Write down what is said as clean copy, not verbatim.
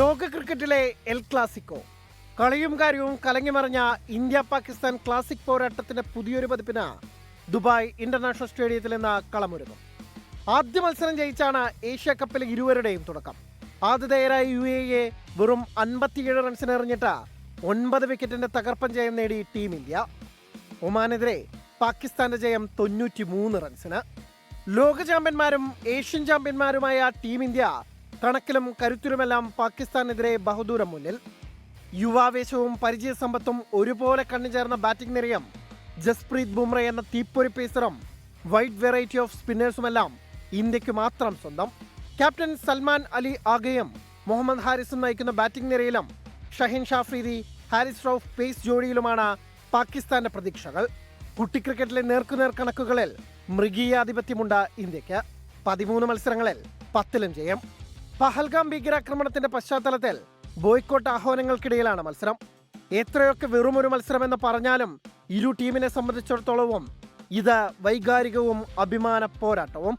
ലോക ക്രിക്കറ്റിലെ El Clasico കളിയും കാര്യവും കലങ്ങിമറിഞ്ഞ ഇന്ത്യ പാകിസ്ഥാൻ ക്ലാസിക് പോരാട്ടത്തിന്റെ പുതിയൊരു പതിപ്പിന് ദുബായ് ഇന്റർനാഷണൽ സ്റ്റേഡിയത്തിൽ നിന്ന് കളമൊരുങ്ങും. ആദ്യ മത്സരം ജയിച്ചാണ് ഏഷ്യ കപ്പിലെ ഇരുവരുടെയും തുടക്കം. ആതിഥേയരായ UAE വെറും 57 റൺസിന് എറിഞ്ഞിട്ട് 9 വിക്കറ്റിന്റെ തകർപ്പൻ ജയം നേടി ടീം ഇന്ത്യ. ഒമാനെതിരെ പാകിസ്ഥാന്റെ ജയം 93 റൺസിന്. ലോക ചാമ്പ്യന്മാരും ഏഷ്യൻ ചാമ്പ്യന്മാരുമായ ടീം ഇന്ത്യ കണക്കിലും കരുത്തിലുമെല്ലാം പാകിസ്ഥാനെതിരെ ബഹുദൂരം മുന്നിൽ. യുവാവേശവും പരിചയസമ്പത്തും ഒരുപോലെ കണ്ണുചേർന്ന ബാറ്റിംഗ് നിരയും ജസ്പ്രീത് ബുംറ എന്ന തീപ്പൊരി പേസറും വൈഡ് വെറൈറ്റി ഓഫ് സ്പിന്നേഴ്സുമെല്ലാം ഇന്ത്യക്ക് മാത്രം സ്വന്തം. ക്യാപ്റ്റൻ സൽമാൻ അലി ആഗയും മുഹമ്മദ് ഹാരിസും നയിക്കുന്ന ബാറ്റിംഗ് നിരയിലും ഷഹീൻ ഷാഫ്രീദി, ഹാരിസ് റൌഫ് പേസ് ജോഡിയിലുമാണ് പാകിസ്ഥാന്റെ പ്രതീക്ഷകൾ. കുട്ടി ക്രിക്കറ്റിലെ നേർക്കുനേർ കണക്കുകളിൽ മൃഗീയാധിപത്യമുണ്ട് ഇന്ത്യക്ക്. 13 മത്സരങ്ങളിൽ 10ലും ജയം. പഹൽഗാം ഭീകരാക്രമണത്തിന്റെ പശ്ചാത്തലത്തിൽ ബോയ്ക്കോട്ട് ആഹ്വാനങ്ങൾക്കിടയിലാണ് മത്സരം. എത്രയൊക്കെ വെറുമൊരു മത്സരമെന്ന് പറഞ്ഞാലും ഇരു ടീമിനെ സംബന്ധിച്ചിടത്തോളവും ഇത് വൈകാരികവും അഭിമാന പോരാട്ടവും.